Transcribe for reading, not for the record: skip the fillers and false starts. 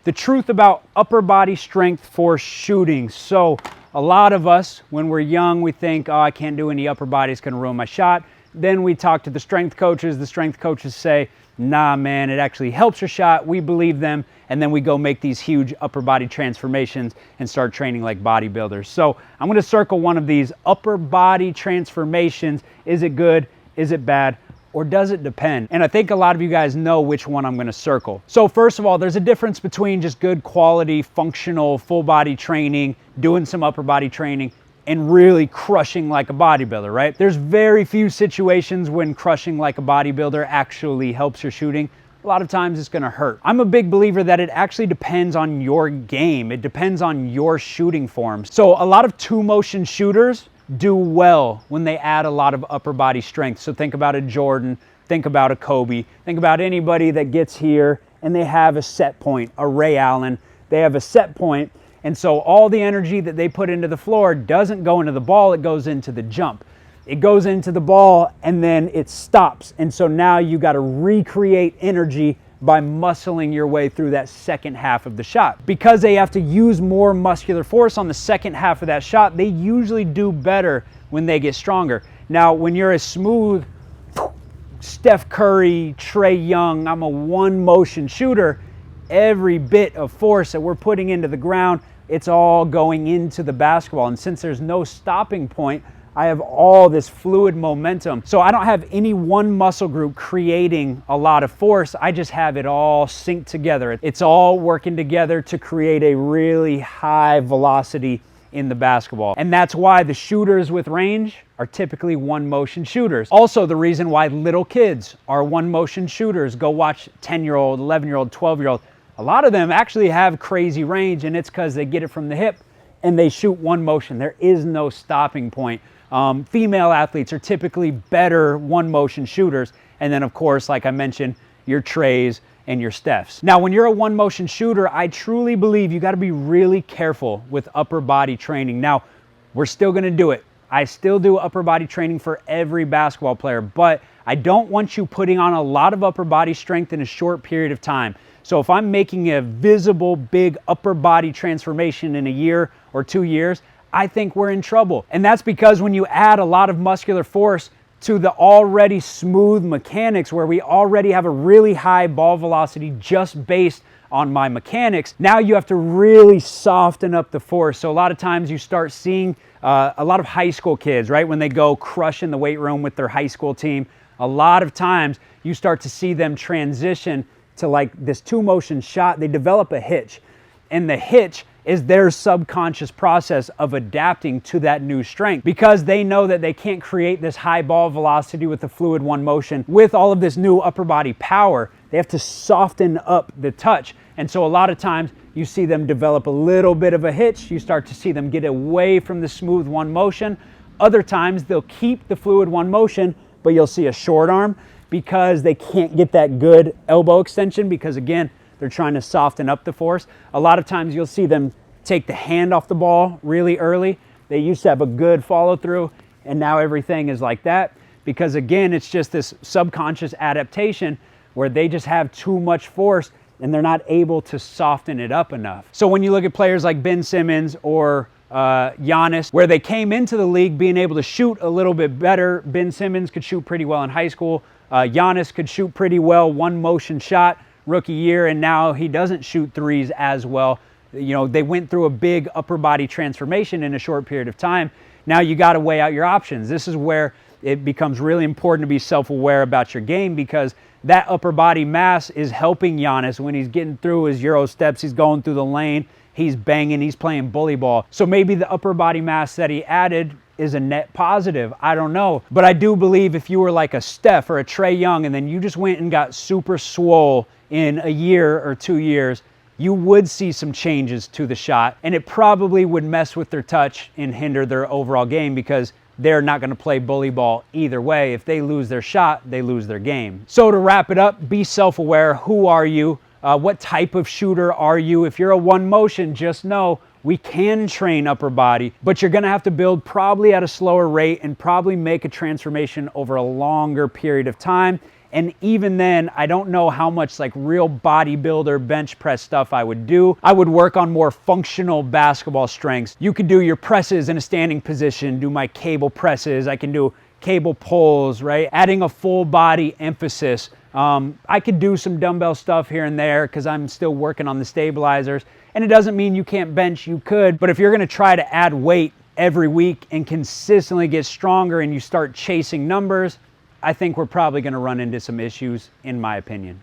The truth about upper body strength for shooting. So a lot of us, when we're young, we think, oh, I can't do any upper body, it's gonna ruin my shot. Then we talk to the strength coaches say, nah, man, it actually helps your shot. We believe them. And then we go make these huge upper body transformations and start training like bodybuilders. So I'm gonna circle one of these upper body transformations. Is it good? Is it bad? Or does it depend? And I think a lot of you guys know which one I'm gonna circle. So first of all, there's a difference between just good quality, functional, full body training, doing some upper body training, and really crushing like a bodybuilder, right? There's very few situations when crushing like a bodybuilder actually helps your shooting. A lot of times it's gonna hurt. I'm a big believer that it actually depends on your game. It depends on your shooting form. So a lot of two motion shooters do well when they add a lot of upper body strength. So think about a Jordan, think about a Kobe, think about anybody that gets here and they have a set point, a Ray Allen, they have a set point. And so all the energy that they put into the floor doesn't go into the ball, it goes into the jump. It goes into the ball and then it stops. And so now you got to recreate energy by muscling your way through that second half of the shot. Because they have to use more muscular force on the second half of that shot, they usually do better when they get stronger. Now, when you're a smooth Steph Curry, Trae Young, I'm a one motion shooter, every bit of force that we're putting into the ground, it's all going into the basketball. And since there's no stopping point, I have all this fluid momentum. So I don't have any one muscle group creating a lot of force. I just have it all synced together. It's all working together to create a really high velocity in the basketball. And that's why the shooters with range are typically one motion shooters. Also, the reason why little kids are one motion shooters, go watch 10-year-old, 11-year-old, 12-year-old. A lot of them actually have crazy range, and it's because they get it from the hip and they shoot one motion. There is no stopping point. Female athletes are typically better one motion shooters. And then of course, like I mentioned, your Trays and your Stephs. Now, when you're a one motion shooter, I truly believe you got to be really careful with upper body training. Now, we're still going to do it. I still do upper body training for every basketball player, but I don't want you putting on a lot of upper body strength in a short period of time. So if I'm making a visible big upper body transformation in a year or 2 years, I think we're in trouble. And that's because when you add a lot of muscular force to the already smooth mechanics where we already have a really high ball velocity just based on my mechanics, now you have to really soften up the force. So a lot of times you start seeing a lot of high school kids, right? When they go crush in the weight room with their high school team, a lot of times you start to see them transition to like this two motion shot. They develop a hitch, and the hitch is their subconscious process of adapting to that new strength, because they know that they can't create this high ball velocity with the fluid one motion with all of this new upper body power. They have to soften up the touch. And so a lot of times you see them develop a little bit of a hitch. You start to see them get away from the smooth one motion. Other times they'll keep the fluid one motion, but you'll see a short arm because they can't get that good elbow extension, because again, they're trying to soften up the force. A lot of times you'll see them take the hand off the ball really early. They used to have a good follow through, and now everything is like that, because again, it's just this subconscious adaptation where they just have too much force and they're not able to soften it up enough. So when you look at players like Ben Simmons or Giannis, where they came into the league being able to shoot a little bit better. Ben Simmons could shoot pretty well in high school. Giannis could shoot pretty well, one motion shot rookie year, and now he doesn't shoot threes as well. You know, they went through a big upper body transformation in a short period of time. Now you got to weigh out your options. This is where it becomes really important to be self-aware about your game, because that upper body mass is helping Giannis when he's getting through his Euro steps, he's going through the lane, he's banging, he's playing bully ball. So maybe the upper body mass that he added is a net positive. I don't know. But I do believe if you were like a Steph or a Trae Young and then you just went and got super swole in a year or 2 years, you would see some changes to the shot, and it probably would mess with their touch and hinder their overall game, because they're not going to play bully ball either way. If they lose their shot, they lose their game. So to wrap it up, be self-aware. Who are you? What type of shooter are you? If you're a one motion, just know we can train upper body, but you're going to have to build probably at a slower rate and probably make a transformation over a longer period of time. And even then, I don't know how much like real bodybuilder bench press stuff I would do. I would work on more functional basketball strengths. You could do your presses in a standing position, do my cable presses. I can do cable pulls, right? Adding a full body emphasis. I could do some dumbbell stuff here and there because I'm still working on the stabilizers. And it doesn't mean you can't bench, you could. But if you're gonna try to add weight every week and consistently get stronger and you start chasing numbers, I think we're probably gonna run into some issues, in my opinion.